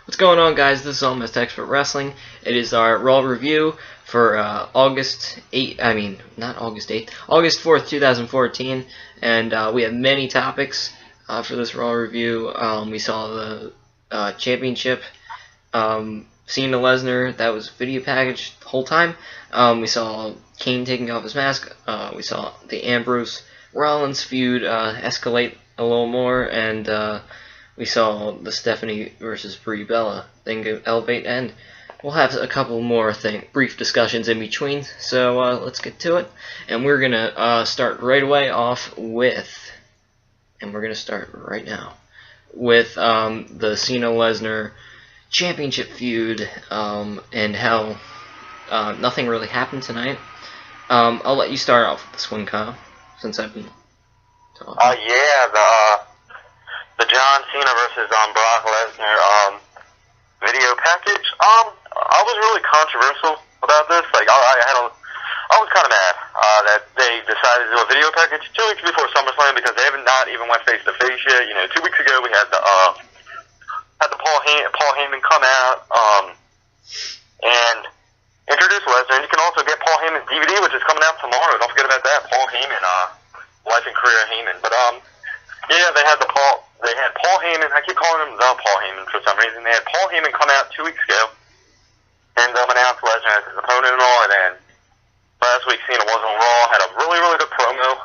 What's going on, guys? This is Almost Expert Wrestling. It is our Raw review for August 4th, 2014, and we have many topics for this Raw review. We saw the championship, Cena Lesnar, that was video package the whole time. We saw Kane taking off his mask. We saw the Ambrose Rollins feud escalate a little more, and we saw the Stephanie versus Brie Bella thing elevate, and we'll have a couple more brief discussions in between. So let's get to it, and we're gonna start right away off with, and we're gonna start right now with the Cena Lesnar championship feud, and how nothing really happened tonight. I'll let you start off with this one, Kyle, since I've been talking. The John Cena versus Brock Lesnar video package. I was really controversial about this. Like, I was kind of mad that they decided to do a video package 2 weeks before SummerSlam, because they haven't not even went face to face yet. You know, 2 weeks ago we had the Paul Heyman come out and introduce Lesnar, and you can also get Paul Heyman's DVD, which is coming out tomorrow. Don't forget about that. Paul Heyman, Life and Career of Heyman. But yeah, they had Paul Heyman. I keep calling him the Paul Heyman for some reason. They had Paul Heyman come out 2 weeks ago and announce Lesnar as his opponent and all. And then last week, Cena was on Raw, had a really, really good promo.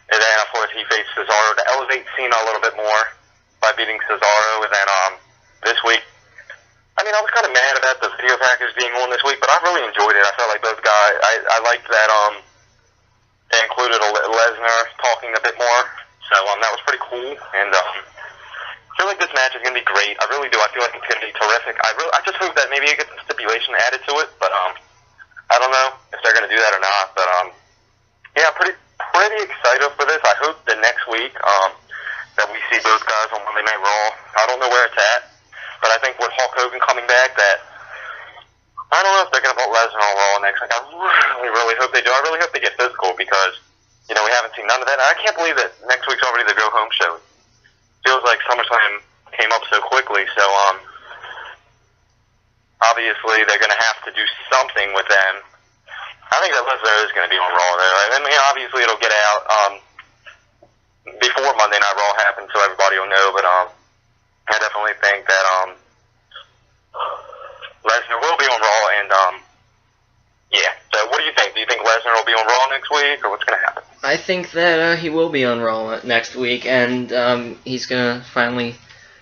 And then, of course, he faced Cesaro to elevate Cena a little bit more by beating Cesaro. And then this week, I mean, I was kind of mad about the video package being on this week, but I really enjoyed it. I felt like both guys, I liked that they included Lesnar talking a bit more. So that was pretty cool, and I feel like this match is going to be great. I really do. I feel like it's going to be terrific. I just hope that maybe it gets a stipulation added to it, but I don't know if they're going to do that or not. But yeah, pretty excited for this. I hope the next week that we see both guys on Monday Night Raw. I don't know where it's at, but I think with Hulk Hogan coming back, that I don't know if they're going to put Lesnar on Raw next week. I really, really hope they do. I really hope they get physical, because you know, we haven't seen none of that. And I can't believe that next week's already the go-home show. Feels like SummerSlam came up so quickly, so obviously they're going to have to do something with them. I think that Lesnar is going to be on Raw, though. I mean, obviously it'll get out before Monday Night Raw happens, so everybody will know, but I definitely think that Lesnar will be on Raw, and yeah. So what do you think? Do you think Lesnar will be on Raw next week, or what's going to happen? I think that he will be on Raw next week, and he's going to finally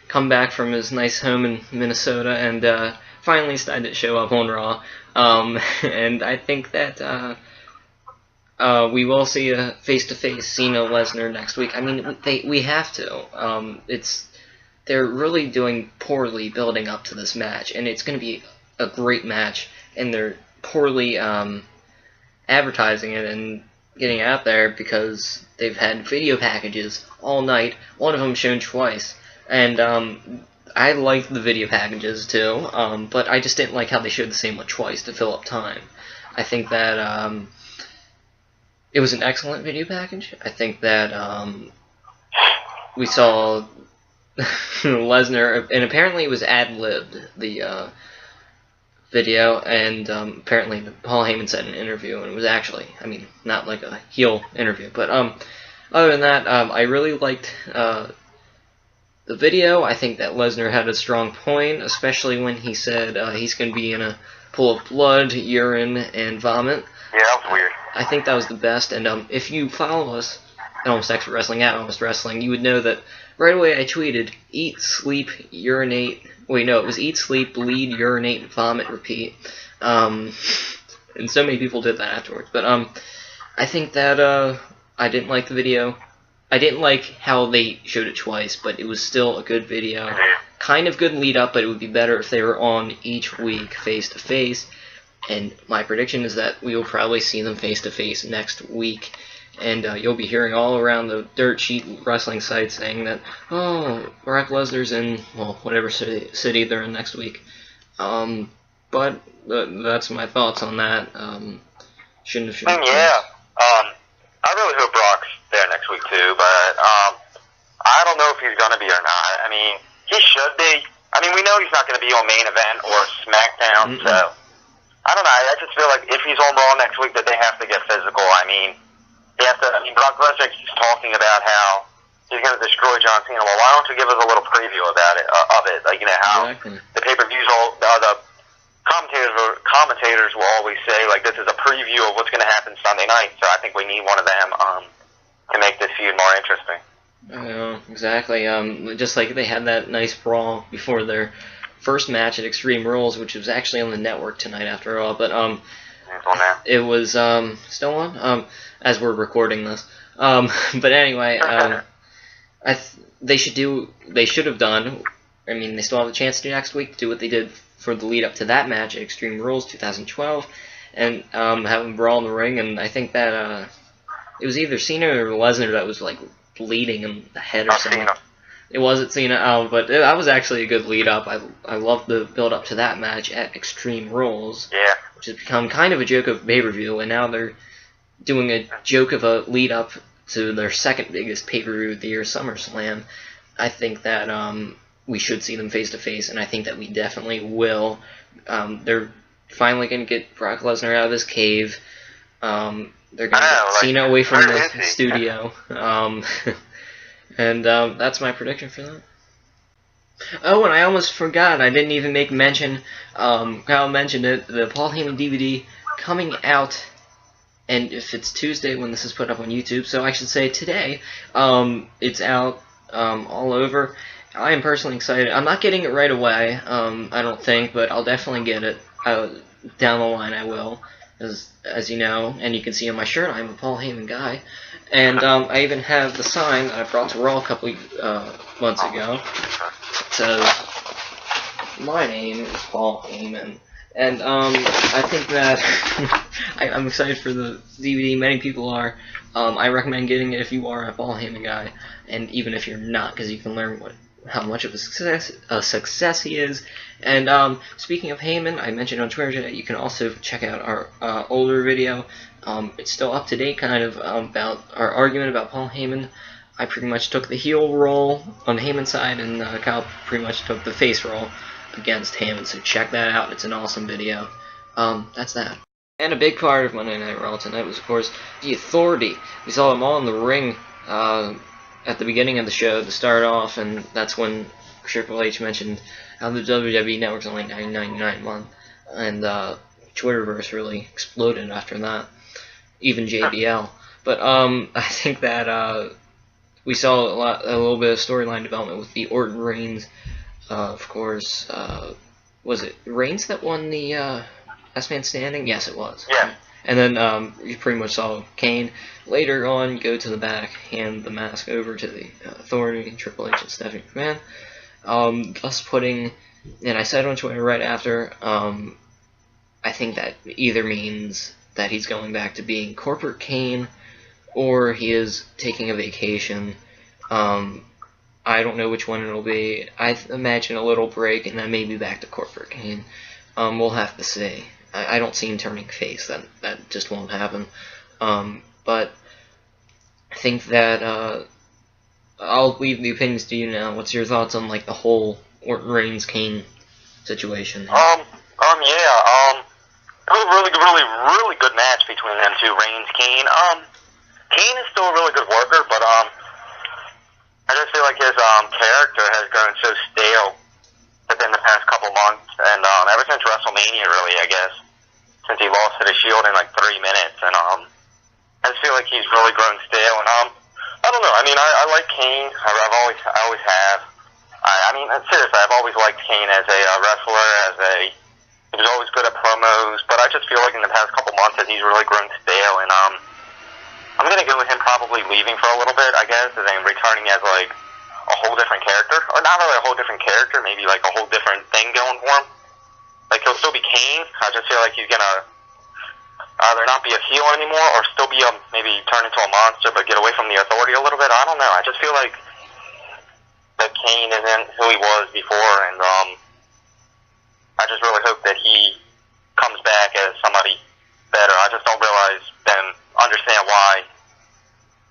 come back from his nice home in Minnesota and finally decide to show up on Raw. And I think that we will see a face-to-face Cena Lesnar next week. I mean, we have to. They're really doing poorly building up to this match, and it's going to be a great match, and they're poorly advertising it and getting it out there because they've had video packages all night, one of them shown twice, and I liked the video packages too, but I just didn't like how they showed the same one twice to fill up time. I think that it was an excellent video package. I think that we saw Lesnar, and apparently it was ad-libbed, the video, and apparently Paul Heyman said in an interview, and it was actually, I mean, not like a heel interview, but other than that, I really liked the video. I think that Lesnar had a strong point, especially when he said he's going to be in a pool of blood, urine, and vomit. Yeah, that was weird. I think that was the best, and if you follow us at Almost Expert Wrestling, at Almost Wrestling, you would know that right away I tweeted, eat, sleep, urinate. Wait, no, it was eat, sleep, bleed, urinate, vomit, repeat. And so many people did that afterwards. But I think that I didn't like the video. I didn't like how they showed it twice, but it was still a good video. Kind of good lead up, but it would be better if they were on each week face to face. And my prediction is that we will probably see them face to face next week. And you'll be hearing all around the dirt sheet wrestling sites saying that, oh, Brock Lesnar's in, well, whatever city they're in next week. But that's my thoughts on that. Shouldn't have. Yeah. I really hope Brock's there next week too, but I don't know if he's gonna be or not. I mean, he should be. I mean, we know he's not going to be on Main Event or SmackDown, so I don't know. I just feel like if he's on Raw next week, that they have to get physical. I mean, they have to. I mean, Brock Lesnar keeps talking about how he's going to destroy John Cena. Well, why don't you give us a little preview about it? Of it, like, you know how the pay-per-views, all the commentators will always say, like, this is a preview of what's going to happen Sunday night. So I think we need one of them to make this feud more interesting. Exactly. Just like they had that nice brawl before their first match at Extreme Rules, which was actually on the network tonight after all, but it was still on as we're recording this. But anyway, they should have done. I mean, they still have a chance to do next week, do what they did for the lead up to that match at Extreme Rules 2012, and have them brawl in the ring. And I think that it was either Cena or Lesnar that was like bleeding in the head or something. Cena. It wasn't Cena, but that was actually a good lead up. I loved the build up to that match at Extreme Rules, which has become kind of a joke of pay-per-view, and now they're doing a joke of a lead up to their second biggest pay-per-view of the year, SummerSlam. I think that we should see them face to face, and I think that we definitely will. They're finally going to get Brock Lesnar out of his cave. They're going to get Cena away from the studio. And that's my prediction for that. Oh, and I almost forgot. I didn't even make mention. Kyle mentioned it. The Paul Heyman DVD coming out, and if it's Tuesday when this is put up on YouTube, so I should say today, it's out all over. I am personally excited. I'm not getting it right away, I don't think, but I'll definitely get it. Down the line I will, as you know, and you can see on my shirt, I'm a Paul Heyman guy. And I even have the sign that I brought to Raw a couple months ago. It says, "My name is Paul Heyman." And I think that I'm excited for the DVD. Many people are. I recommend getting it if you are a Paul Heyman guy, and even if you're not, because you can learn how much of a success he is. And speaking of Heyman, I mentioned on Twitter today, you can also check out our older video. It's still up to date, kind of, about our argument about Paul Heyman. I pretty much took the heel role on Heyman's side, and Kyle pretty much took the face role against Heyman, so check that out. It's an awesome video. That's that. And a big part of Monday Night Raw tonight was, of course, the Authority. We saw them all in the ring at the beginning of the show to start off, and that's when Triple H mentioned how the WWE Network's only $9.99 a month, and Twitterverse really exploded after that. Even JBL. But I think that we saw a little bit of storyline development with the Orton Reigns. Of course, was it Reigns that won the Last Man Standing? Yes, it was. Yeah. And then you pretty much saw Kane later on go to the back, hand the mask over to the Authority, Triple H and Stephanie McMahon. Thus putting, and I said on Twitter right after, I think that either means that he's going back to being corporate Kane, or he is taking a vacation. I don't know which one it'll be. I imagine a little break, and then maybe back to corporate Kane. We'll have to see. I don't see him turning face. That just won't happen. But I think that I'll leave the opinions to you now. What's your thoughts on like the whole Orton Reigns Kane situation? It was a really good match between them two, Reigns, Kane. Kane is still a really good worker, but I just feel like his character has grown so stale within the past couple months, and ever since WrestleMania, really, I guess, since he lost to the Shield in like 3 minutes, and I just feel like he's really grown stale. And I don't know. I mean, I like Kane. I always have. I mean, seriously, I've always liked Kane as a wrestler, he was always good at promos, but I just feel like in the past couple months that he's really grown stale, and I'm going to go with him probably leaving for a little bit, I guess, and then returning as like a whole different character, or not really a whole different character, maybe like a whole different thing going for him. Like, he'll still be Kane. I just feel like he's going to either not be a heel anymore, or still be maybe turn into a monster, but get away from the Authority a little bit. I don't know. I just feel like that Kane isn't who he was before, and I just really hope that he comes back as somebody better. I just don't understand why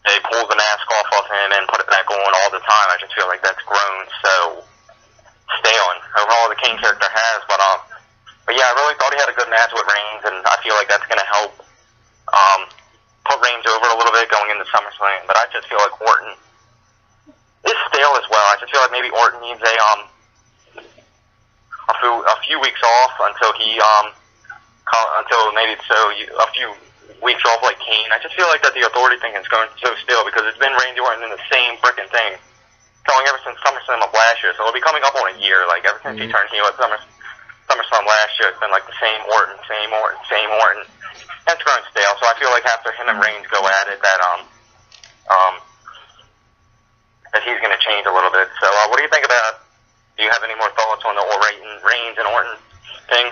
they pull the mask off of him and put it back on all the time. I just feel like that's grown so stale overall the Kane character has. But yeah, I really thought he had a good match with Reigns, and I feel like that's going to help put Reigns over a little bit going into SummerSlam. But I just feel like Orton is stale as well. I just feel like maybe Orton needs a few weeks off until he a few weeks off like Kane. I just feel like that the authority thing is going so still because it's been Randy Orton in the same freaking thing going ever since SummerSlam of last year. So it'll be coming up on a year. Like ever since he turned heel at SummerSlam last year, it's been like the same Orton. And it's growing stale. So I feel like after him and Reigns go at it, that that he's going to change a little bit. So what do you think about? Do you have any more thoughts on the Reigns and Orton thing?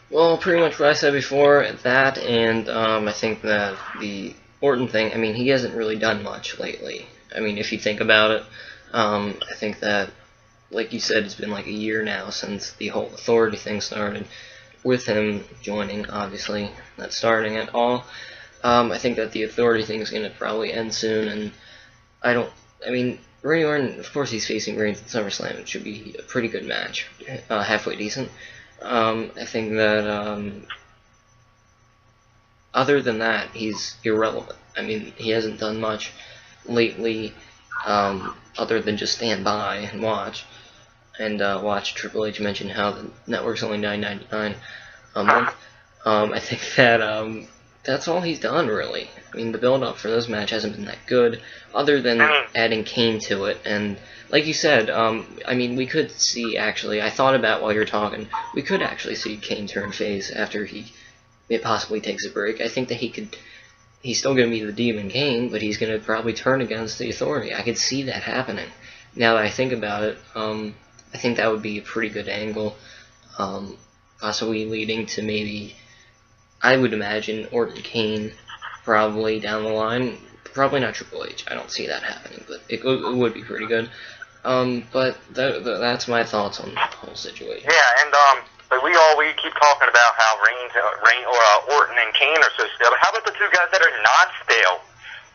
Well, pretty much what I said before, that, and I think that the Orton thing, I mean, he hasn't really done much lately. I mean, if you think about it, I think that, like you said, it's been like a year now since the whole authority thing started, with him joining, obviously, not starting at all. I think that the authority thing is going to probably end soon, and Randy Orton, of course he's facing Reigns at SummerSlam. It should be a pretty good match, halfway decent. I think that, other than that, he's irrelevant. I mean, he hasn't done much lately, other than just stand by and watch. And watch Triple H mention how the network's only $9.99 a month. I think that, that's all he's done, really. I mean, the build-up for this match hasn't been that good, other than adding Kane to it. And like you said, I mean, we could see, actually, I thought about while you were talking, we could actually see Kane turn face after he possibly takes a break. I think that he's still going to be the Demon Kane, but he's going to probably turn against the Authority. I could see that happening. Now that I think about it, I think that would be a pretty good angle, possibly leading to maybe, I would imagine, Orton Kane probably down the line. Probably not Triple H. I don't see that happening, but it would be pretty good. But that's my thoughts on the whole situation. Yeah, and but we keep talking about how Orton and Kane are so stale. But how about the two guys that are not stale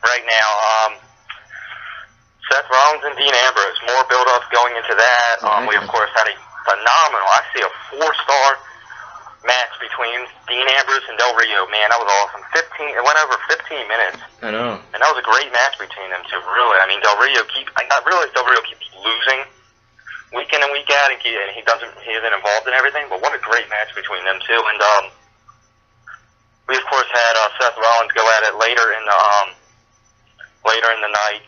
right now? Seth Rollins and Dean Ambrose. More build-up going into that. We of course had a phenomenal. I see a 4-star match between Dean Ambrose and Del Rio. Man, that was awesome. It went over 15 minutes. I know. And that was a great match between them two, really. I mean, I realize Del Rio keeps losing week in and week out, and he isn't involved in everything, but what a great match between them two. And we of course had Seth Rollins go at it later in the night,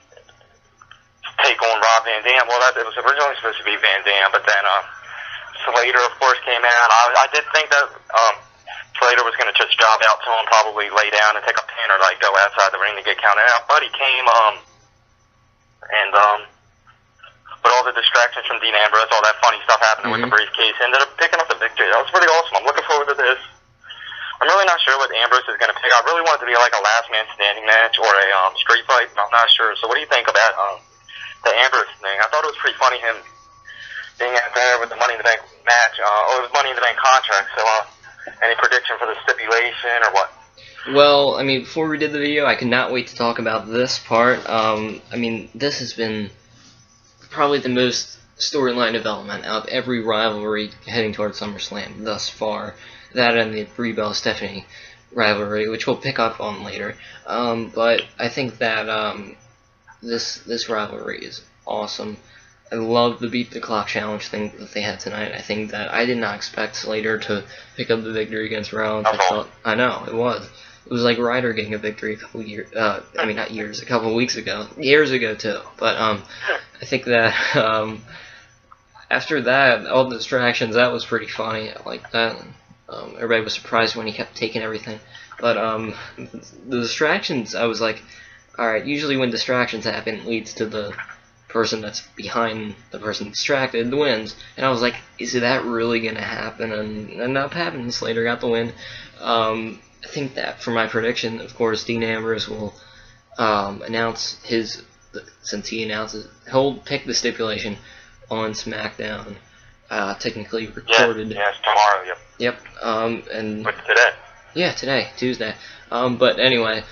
take on Rob Van Dam. Well, it was originally supposed to be Van Dam, but then Slater, of course, came out. I did think that Slater was going to just job out to him, probably lay down and take a pin or like go outside the ring to get counted out. But he came, but all the distractions from Dean Ambrose, all that funny stuff happening with the briefcase, ended up picking up the victory. That was pretty awesome. I'm looking forward to this. I'm really not sure what Ambrose is going to pick. I really want it to be like a last man standing match or a street fight. I'm not sure. So what do you think about the Ambrose thing? I thought it was pretty funny him being out there with the Money in the Bank match, it was Money in the Bank contract, so any prediction for the stipulation or what? Well, I mean, before we did the video, I could not wait to talk about this part. I mean, this has been probably the most storyline development out of every rivalry heading towards SummerSlam thus far. That and the Brie Bella-Stephanie rivalry, which we'll pick up on later. But I think that this rivalry is awesome. I love the Beat the Clock challenge thing that they had tonight. I think that I did not expect Slater to pick up the victory against Rollins. I know, it was. It was like Ryder getting a victory a couple years, a couple of weeks ago. Years ago, too. But I think that after that, all the distractions, that was pretty funny. I like that. Everybody was surprised when he kept taking everything. But the distractions, I was like, alright, usually when distractions happen, it leads to the person that's behind the person distracted wins. And I was like, is that really going to happen? And it ended up happening. Slater got the win. I think that for my prediction, of course, Dean Ambrose will announce since he announces, he'll pick the stipulation on SmackDown, technically recorded. Yeah, it's tomorrow, yep. Yep, and... What's today? Yeah, today, Tuesday. But anyway,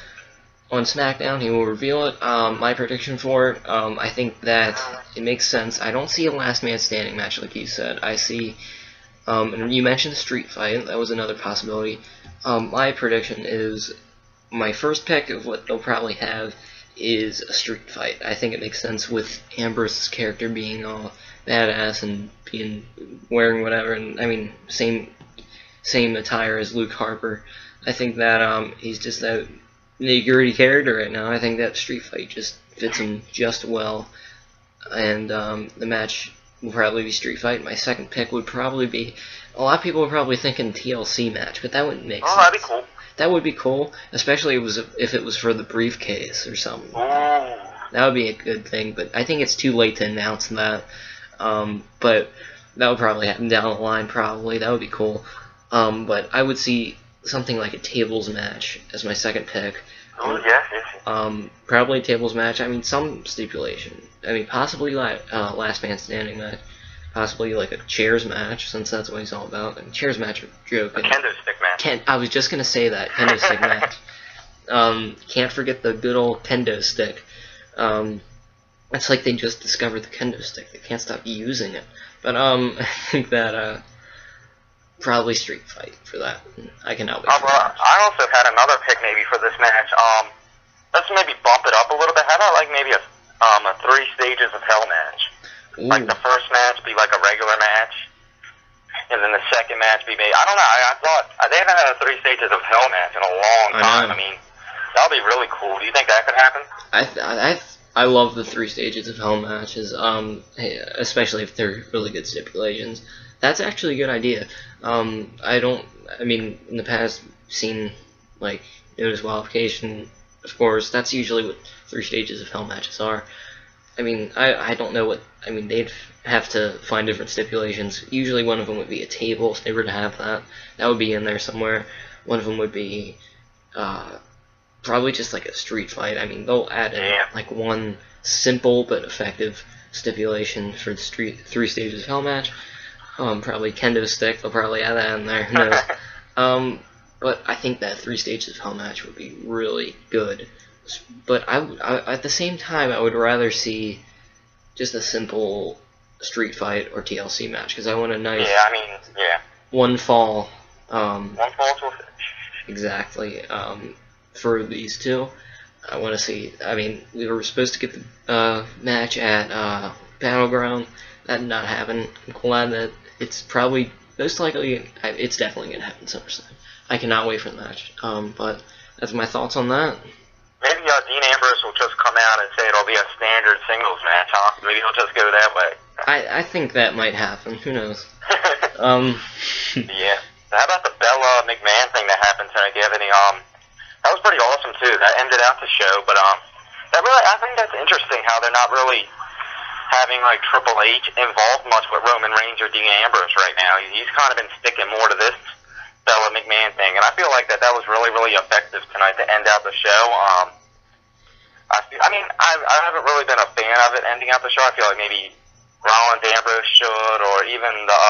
on SmackDown, he will reveal it. My prediction for it, I think that it makes sense. I don't see a last man standing match like you said. I see, and you mentioned a street fight. That was another possibility. My prediction is, my first pick of what they'll probably have is a street fight. I think it makes sense with Ambrose's character being all badass and wearing whatever, and I mean same attire as Luke Harper. I think that he's just that nitty-gritty character right now. I think that street fight just fits him just well, and the match will probably be street fight. My second pick would probably be, a lot of people are probably thinking TLC match, but that wouldn't make sense. Oh, that'd be cool. That would be cool, especially if it was for the briefcase or something. Ooh. That would be a good thing, but I think it's too late to announce that. But that would probably happen down the line, probably. That would be cool. But I would see something like a tables match as my second pick. Oh, yes. Probably a tables match. I mean, some stipulation. I mean, possibly like last man standing match. Possibly like a chairs match, since that's what he's all about. I mean, chairs match, joke. A kendo stick match. I was just gonna say that, kendo stick match. Can't forget the good old kendo stick. It's like they just discovered the kendo stick. They can't stop using it. But I think that probably street fight for that. I cannot wait. Well, I also had another pick maybe for this match. Let's maybe bump it up a little bit. How about like maybe a 3 stages of hell match? Ooh. Like the first match be like a regular match, and then the second match be maybe, I don't know, I thought they haven't had a 3 stages of hell match in a long time. I mean, that would be really cool. Do you think that could happen? I love the 3 stages of hell matches, especially if they're really good stipulations. That's actually a good idea. I mean, in the past, seen, like, no disqualification, of course. That's usually what 3 stages of hell matches are. I mean, I don't know what, I mean, they'd have to find different stipulations. Usually one of them would be a table, if they were to have that. That would be in there somewhere. One of them would be, probably just like a street fight. I mean, they'll add in, like, one simple but effective stipulation for the 3 stages of hell match. Probably kendo stick, they'll probably add that in there, who knows. But I think that 3 stages of hell match would be really good. But I at the same time, I would rather see just a simple street fight or TLC match, because I want a nice one fall. One fall to a finish. Exactly. For these two, I want to see. I mean, we were supposed to get the match at Battleground. That did not happen. I'm glad that it's probably, most likely, it's definitely going to happen SummerSlam. I cannot wait for the match. But that's my thoughts on that. Maybe Dean Ambrose will just come out and say it'll be a standard singles match, huh? Maybe he'll just go that way. I think that might happen. Who knows? Yeah. How about the Bella McMahon thing that happened tonight? Do you have any, that was pretty awesome, too. That ended out the show, but, that really, I think that's interesting how they're not really having, like, Triple H involved much with Roman Reigns or Dean Ambrose right now. He's kind of been sticking more to this Bella McMahon thing, and I feel like that was really, really effective tonight to end out the show. I haven't really been a fan of it ending out the show. I feel like maybe Rollins Ambrose should, or even the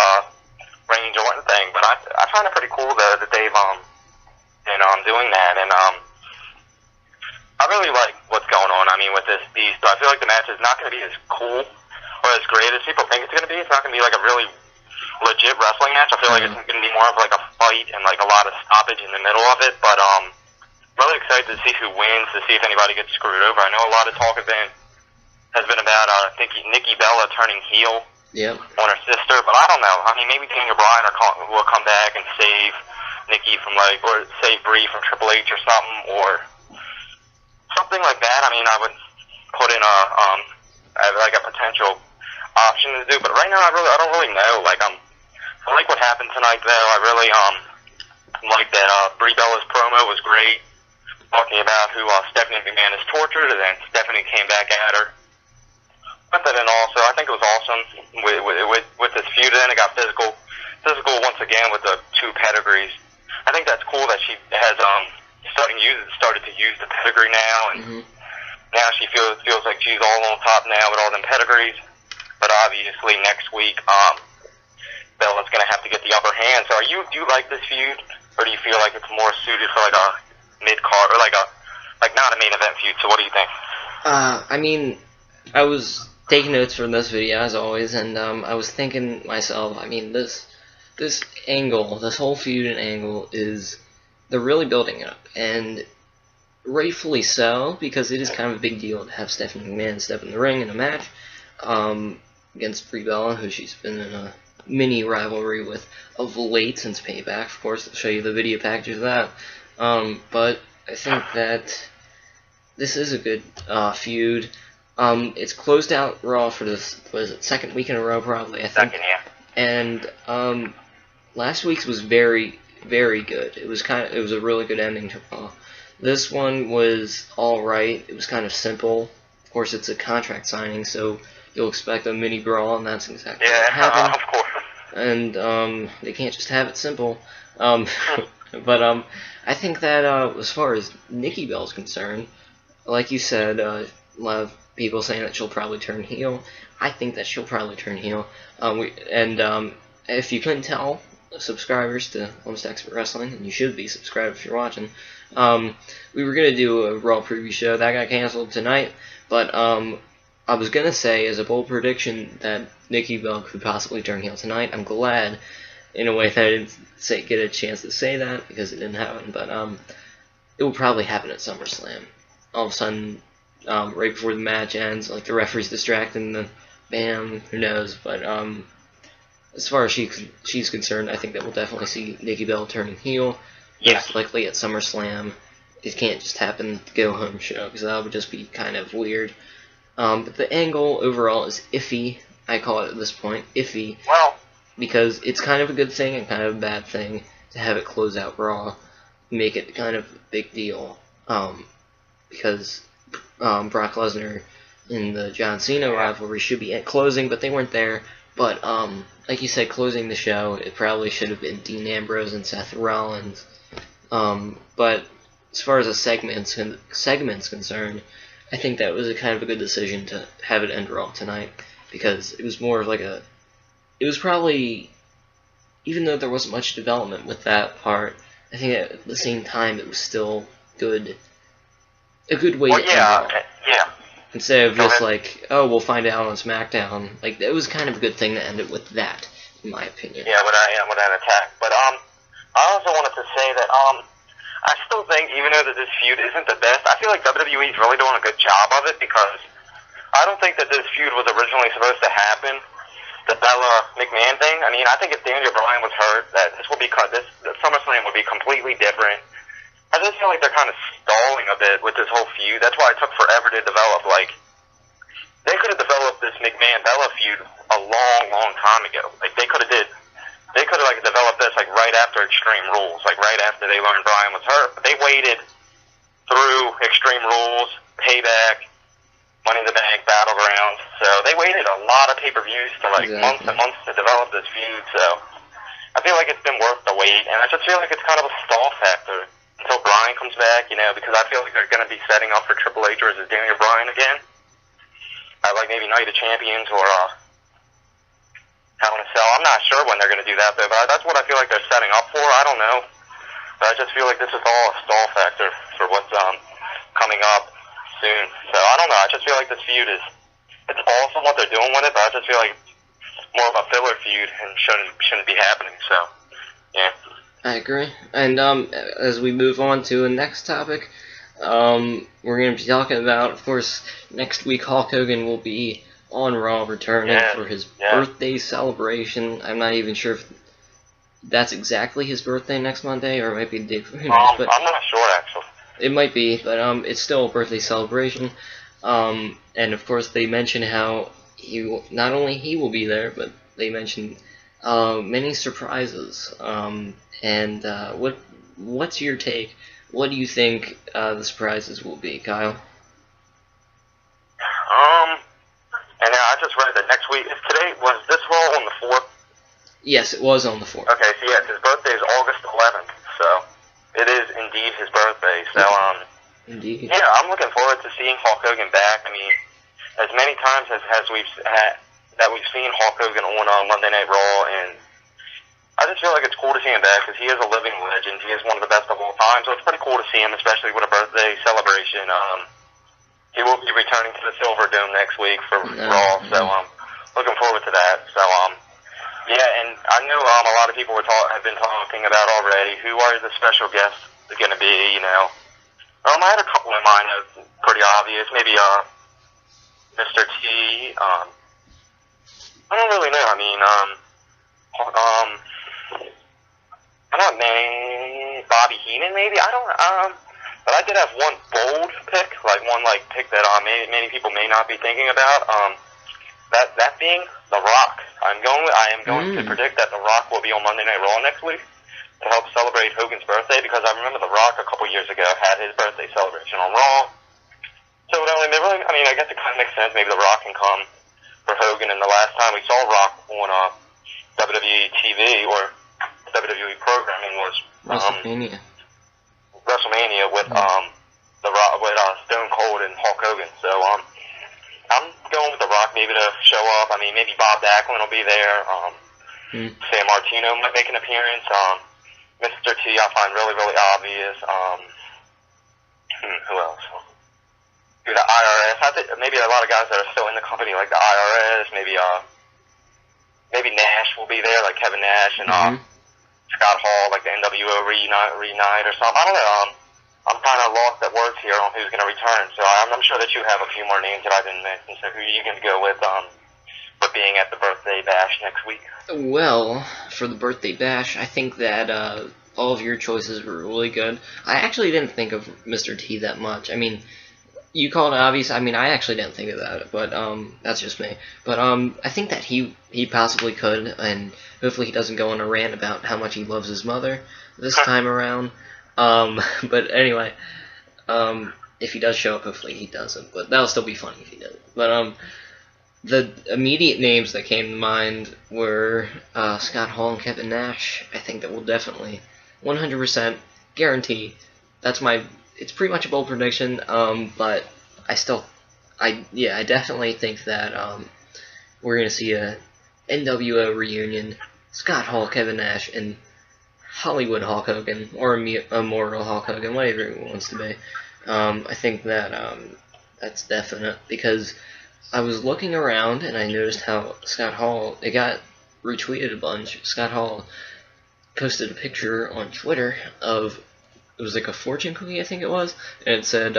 Reigns Orton thing, but I find it pretty cool that they've doing that, and I really like what's going on. I mean, with this beast, but I feel like the match is not going to be as cool or as great as people think it's going to be. It's not going to be like a really legit wrestling match. I feel like it's going to be more of like a fight and like a lot of stoppage in the middle of it, but really excited to see who wins, to see if anybody gets screwed over. I know a lot of talk has been about Nikki Bella turning heel on her sister, but I don't know. I mean, maybe Daniel Bryan will come back and save Nikki from or save Brie from Triple H or something, or something like that. I mean, I would put in a potential option to do, but right now I don't really know. I like what happened tonight, though. I really like that Brie Bella's promo was great, talking about who Stephanie McMahon has tortured, and then Stephanie came back at her. Put that in also. I think it was awesome with this feud. Then it got physical once again with the 2 pedigrees. I think that's cool that she has started to use the pedigree now, and now she feels like she's all on top now with all them pedigrees. But obviously next week, Bella's going to have to get the upper hand. So do you like this feud, or do you feel like it's more suited for like a mid-card, or like like not a main event feud. So what do you think? I mean, I was taking notes for this video as always, and I was thinking myself, I mean, this angle, this whole feud and angle they're really building it up, and rightfully so, because it is kind of a big deal to have Stephanie McMahon step in the ring in a match against Brie Bella, who she's been in a mini rivalry with of late since Payback. Of course, I'll show you the video package of that. But I think that this is a good feud. It's closed out Raw for this, what is it, second week in a row probably, I think. Second, yeah. And last week's was very, very good. It was a really good ending to Raw. This one was alright. It was kind of simple. Of course, it's a contract signing, so you'll expect a mini brawl, and that's exactly what happened. Of course. And they can't just have it simple. But I think that as far as Nikki Bell's concerned, like you said, a lot of people saying that she'll probably turn heel. I think that she'll probably turn heel. If you couldn't tell, subscribers to Almost Expert Wrestling, and you should be subscribed if you're watching, we were going to do a Raw preview show. That got canceled tonight, but I was going to say as a bold prediction that Nikki Bell could possibly turn heel tonight. I'm glad, in a way, that I didn't get a chance to say that, because it didn't happen, but it will probably happen at SummerSlam. All of a sudden, right before the match ends, like the referee's distracted, and then bam, who knows, but as far as she's concerned, I think that we'll definitely see Nikki Bell turning heel. Most likely at SummerSlam. It can't just happen at the go-home show, because that would just be kind of weird. But the angle overall is iffy. I call it at this point iffy. Well, because it's kind of a good thing and kind of a bad thing to have it close out Raw, make it kind of a big deal. Because Brock Lesnar and the John Cena rivalry should be at closing, but they weren't there. But like you said, closing the show, it probably should have been Dean Ambrose and Seth Rollins. But as far as the segment's concerned, I think that was a kind of a good decision to have it end Raw tonight, because it was more of like it was probably, even though there wasn't much development with that part, I think at the same time it was still good, a good way to end Raw. Instead of just like, oh, we'll find out on SmackDown. Like, it was kind of a good thing to end it with that, in my opinion. Yeah, with that attack. But I also wanted to say that I still think, even though that this feud isn't the best, I feel like WWE's really doing a good job of it, because I don't think that this feud was originally supposed to happen. The Bella McMahon thing. I mean, I think if Daniel Bryan was hurt, that this SummerSlam would be completely different. I just feel like they're kind of stalling a bit with this whole feud. That's why it took forever to develop. Like, they could have developed this McMahon-Bella feud a long, long time ago. Like, they could have developed this, like, right after Extreme Rules. Like, right after they learned Bryan was hurt. But they waited through Extreme Rules, Payback, Money in the Bank, Battlegrounds. So, they waited a lot of pay-per-views to, like, months and months to develop this feud. So, I feel like it's been worth the wait. And I just feel like it's kind of a stall factor until Bryan comes back, you know, because I feel like they're going to be setting up for Triple H versus Daniel Bryan again. Like maybe Night of Champions or Hell in a Cell. I'm not sure when they're going to do that, though, but that's what I feel like they're setting up for. I don't know. But I just feel like this is all a stall factor for what's coming up soon. So I don't know. I just feel like this feud it's awesome what they're doing with it, but I just feel like it's more of a filler feud and shouldn't be happening. So, yeah. I agree. And as we move on to the next topic, we're going to be talking about, of course, next week Hulk Hogan will be on Raw returning for his birthday celebration. I'm not even sure if that's exactly his birthday next Monday, or it might be the day before. I'm not sure, actually. It might be, but it's still a birthday celebration. And of course they mention how not only he will be there, but they mention many surprises. And what's your take? What do you think the surprises will be, Kyle? And I just read that next week. Was this Raw on the 4th? Yes, it was on the 4th. Okay, so yes, his birthday is August 11th, so it is indeed his birthday. So indeed. Yeah, I'm looking forward to seeing Hulk Hogan back. I mean, as many times as we've seen Hulk Hogan on Monday Night Raw, and I just feel like it's cool to see him back because he is a living legend. He is one of the best of all time, so it's pretty cool to see him, especially with a birthday celebration. He will be returning to the Silver Dome next week for Raw, so looking forward to that. So yeah, and I know a lot of people have been talking about already who are the special guests going to be. You know, I had a couple in mind that was pretty obvious. Maybe Mr. T. I don't really know. I mean, I don't know, Bobby Heenan maybe. I don't. But I did have one bold pick, like pick that many people may not be thinking about. That being The Rock. I am going to predict that The Rock will be on Monday Night Raw next week to help celebrate Hogan's birthday, because I remember The Rock a couple years ago had his birthday celebration on Raw. So I guess it kind of makes sense. Maybe The Rock can come for Hogan. And the last time we saw Rock on WWE TV or WWE programming was WrestleMania with Stone Cold and Hulk Hogan. So I'm going with The Rock maybe to show up. I mean, maybe Bob Backlund will be there. San Martino might make an appearance. Mr. T I find really, really obvious. Who else? The IRS. I think maybe a lot of guys that are still in the company, like the IRS. Maybe Nash will be there, like Kevin Nash and Scott Hall, like the NWO reunite or something. I don't know. I'm kind of lost at words here on who's going to return. So I'm sure that you have a few more names that I didn't mention. So who are you going to go with for being at the birthday bash next week? Well, for the birthday bash, I think that all of your choices were really good. I actually didn't think of Mr. T that much. I mean, you called it obvious. I mean, I actually didn't think about it, but that's just me. But I think that he possibly could, and hopefully he doesn't go on a rant about how much he loves his mother this time around. But anyway, if he does show up, hopefully he doesn't. But that'll still be funny if he does. But the immediate names that came to mind were Scott Hall and Kevin Nash. I think that will definitely 100% guarantee. It's pretty much a bold prediction, but I definitely think that we're going to see a NWO reunion, Scott Hall, Kevin Nash, and Hollywood Hulk Hogan, or Immortal Hulk Hogan, whatever he wants to be. I think that that's definite, because I was looking around and I noticed how Scott Hall, it got retweeted a bunch. Scott Hall posted a picture on Twitter of, it was like a fortune cookie, I think it was, and it said,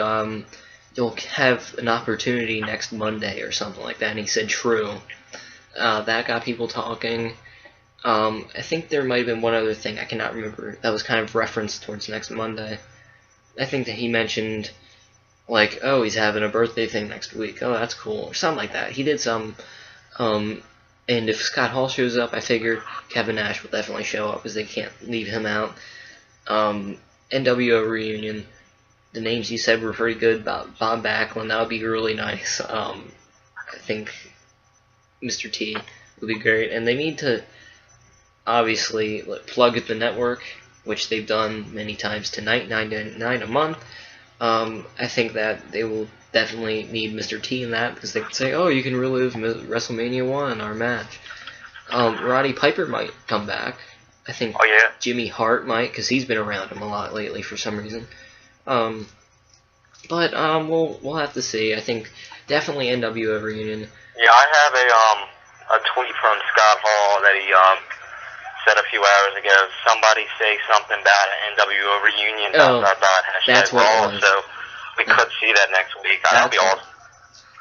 you'll have an opportunity next Monday or something like that, and he said true. That got people talking. I think there might have been one other thing, I cannot remember, that was kind of referenced towards next Monday. I think that he mentioned, like, oh, he's having a birthday thing next week, oh, that's cool, or something like that. He did some, and if Scott Hall shows up, I figure Kevin Nash will definitely show up, because they can't leave him out. NWO reunion, the names you said were pretty good. Bob Backlund, that would be really nice. I think Mr. T would be great, and they need to obviously plug the network, which they've done many times tonight, $9.99 a month. I think that they will definitely need Mr. T in that, because they could say, oh, you can relive WrestleMania 1, our match. Roddy Piper might come back. I think Jimmy Hart might, because he's been around him a lot lately for some reason. But we'll have to see. I think definitely NWO reunion. Yeah, I have a tweet from Scott Hall that he said a few hours ago. Somebody say something about an NWO reunion. That's what Raw, it was. so we could see that next week. That'd be awesome.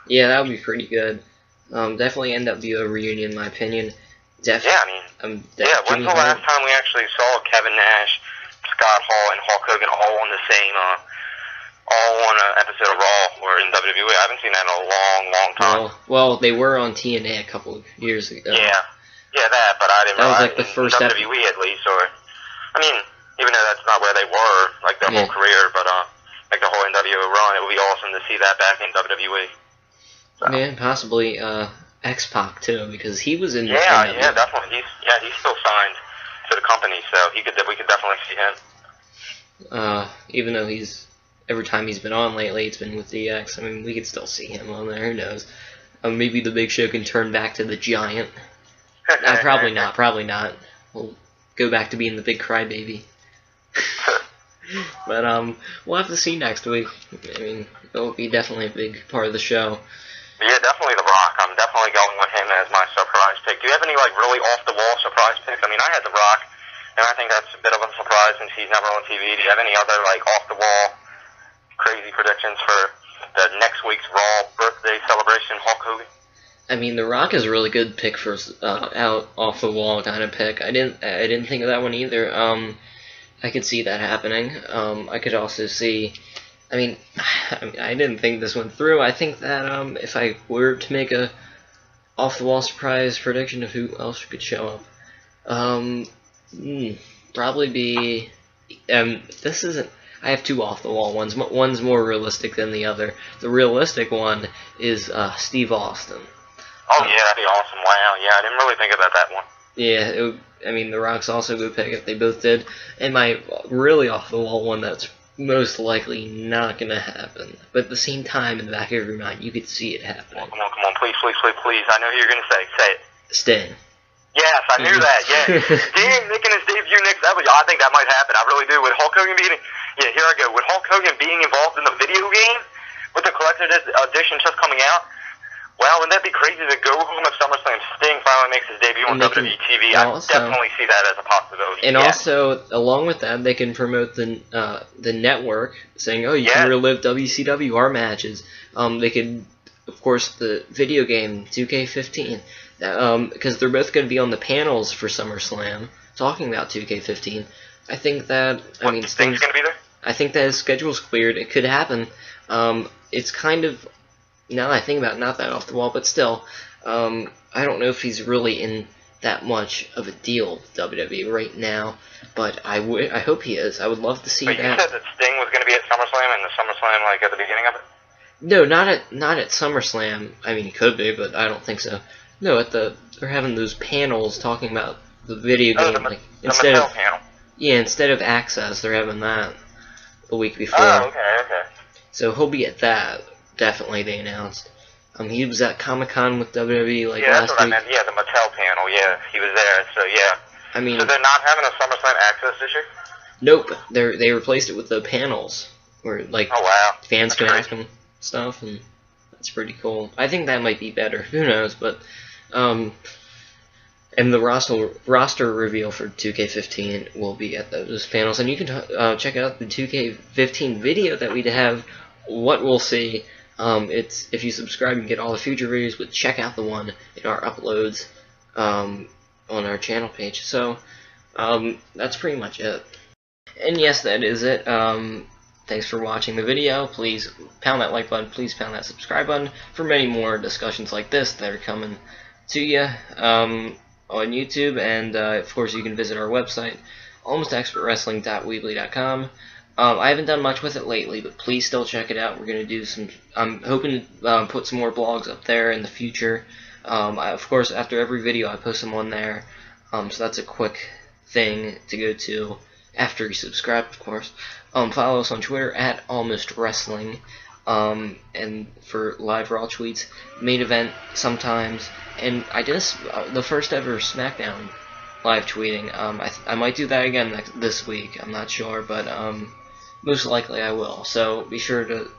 Yeah, that would be pretty good. Definitely NWO reunion, in my opinion. When's the last time we actually saw Kevin Nash, Scott Hall, and Hulk Hogan all on the same, all on an episode of Raw or in WWE? I haven't seen that in a long, long time. Well, they were on TNA a couple of years ago. Yeah, that, but I didn't That was like the first WWE at least, or, I mean, even though that's not where they were, like their whole career, but like the whole NWO run, it would be awesome to see that back in WWE. So. Yeah, possibly X-Pac too, because he was in. Yeah, definitely. He's still signed to the company, so we could definitely see him. Even though every time he's been on lately, it's been with DX. I mean, we could still see him on there. Who knows? Maybe the Big Show can turn back to the Giant. Probably not. We'll go back to being the big crybaby. But we'll have to see next week. I mean, it'll be definitely a big part of the show. Yeah, definitely The Rock. I'm definitely going with him as my surprise pick. Do you have any like really off the wall surprise picks? I mean, I had The Rock, and I think that's a bit of a surprise since he's never on TV. Do you have any other like off the wall crazy predictions for the next week's Raw birthday celebration, Hulk Hogan? I mean, The Rock is a really good pick for out off the wall kind of pick. I didn't think of that one either. I could see that happening. I could also see. I mean, I didn't think this went through. I think that if I were to make a off the wall surprise prediction of who else could show up, probably be. This isn't. I have two off the wall ones. One's more realistic than the other. The realistic one is Steve Austin. Oh yeah, that'd be awesome. Wow, yeah, I didn't really think about that one. Yeah, I mean, The Rock's also a good pick if they both did. And my really off-the-wall one that's most likely not going to happen. But at the same time, in the back of your mind, you could see it happening. Come on, please. I know who you're going to say. Say it. Sting. Yes, I knew that, yeah. Sting making his debut next episode. I think that might happen. I really do. With Hulk Hogan being... Yeah, here I go. With Hulk Hogan being involved in the video game, with the collector's edition just coming out, wow, wouldn't that be crazy to go home at SummerSlam? Sting finally makes his debut on WWE TV. I definitely see that as a possibility. And also, along with that, they can promote the network, saying, "Oh, you can relive WCW our matches." They could, of course, the video game 2K15, because they're both going to be on the panels for SummerSlam talking about 2K15. I think that Sting's going to be there. I think that his schedule's cleared. It could happen. It's kind of. Now that I think about it, not that off the wall, but still, I don't know if he's really in that much of a deal with WWE right now, but I hope he is. I would love to see that. You said that Sting was going to be at SummerSlam, and the SummerSlam, like, at the beginning of it? No, not at SummerSlam. I mean, he could be, but I don't think so. No, they're having those panels talking about the video game. Instead of Access, they're having that a week before. Oh, okay. So he'll be at that. Definitely, they announced. He was at Comic-Con with WWE last week. Yeah, that's what I meant. Yeah, the Mattel panel. Yeah, he was there. So yeah. I mean, so they're not having a SummerSlam Access this year? Nope. They replaced it with the panels where fans can ask them stuff, and that's pretty cool. I think that might be better. Who knows? But and the roster reveal for 2K15 will be at those panels, and you can check out the 2K15 video that we have. What we'll see. It's if you subscribe, you can get all the future videos, but check out the one in our uploads on our channel page. So that's pretty much it. And yes, that is it. Thanks for watching the video. Please pound that like button. Please pound that subscribe button for many more discussions like this that are coming to you on YouTube. And of course, you can visit our website, almostexpertwrestling.weebly.com. I haven't done much with it lately, but please still check it out. We're going to do some... I'm hoping to put some more blogs up there in the future. Of course, after every video, I post them on there. So that's a quick thing to go to after you subscribe, of course. Follow us on Twitter at almostwrestling. And for live Raw tweets, main event sometimes. And I did the first ever SmackDown live tweeting. I might do that again this week. I'm not sure, but... most likely I will, so be sure to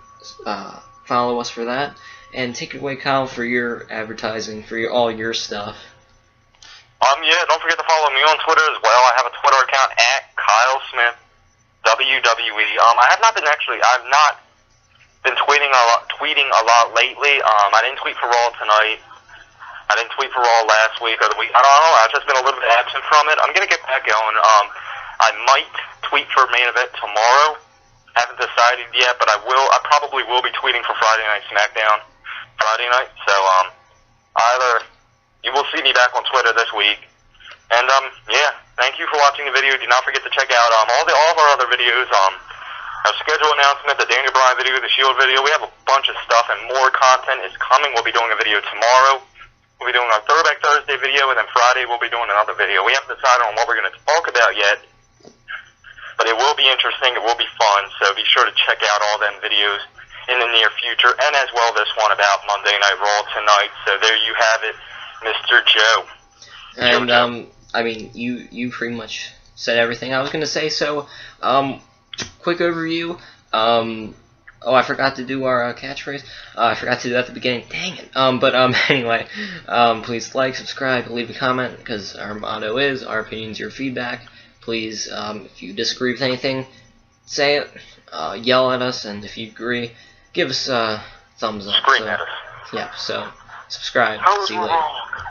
follow us for that, and take it away, Kyle, for your advertising, for all your stuff. Yeah, don't forget to follow me on Twitter as well. I have a Twitter account at Kyle Smith WWE. I've not been tweeting a lot lately. I didn't tweet for Raw tonight. I didn't tweet for Raw last week or the week. I don't know. I've just been a little bit absent from it. I'm gonna get back going. I might tweet for main event tomorrow. Haven't decided yet, but I probably will be tweeting for Friday Night SmackDown Friday night. So either you will see me back on Twitter this week. And yeah, thank you for watching the video. Do not forget to check out all of our other videos. Our schedule announcement, the Daniel Bryan video, the Shield video. We have a bunch of stuff, and more content is coming. We'll be doing a video tomorrow. We'll be doing our Throwback Thursday video, and then Friday we'll be doing another video. We haven't decided on what we're going to talk about yet. But it will be interesting, it will be fun, so be sure to check out all them videos in the near future, and as well this one about Monday Night Raw tonight. So there you have it, Mr. Joe. And I mean, you pretty much said everything I was gonna say. So, quick overview. Oh, I forgot to do our catchphrase. I forgot to do that at the beginning. Dang it. Anyway, please like, subscribe, leave a comment, because our motto is our opinions, your feedback. Please, if you disagree with anything, say it. Yell at us, and if you agree, give us a thumbs up. Scream at us. Yeah. So subscribe. See you later.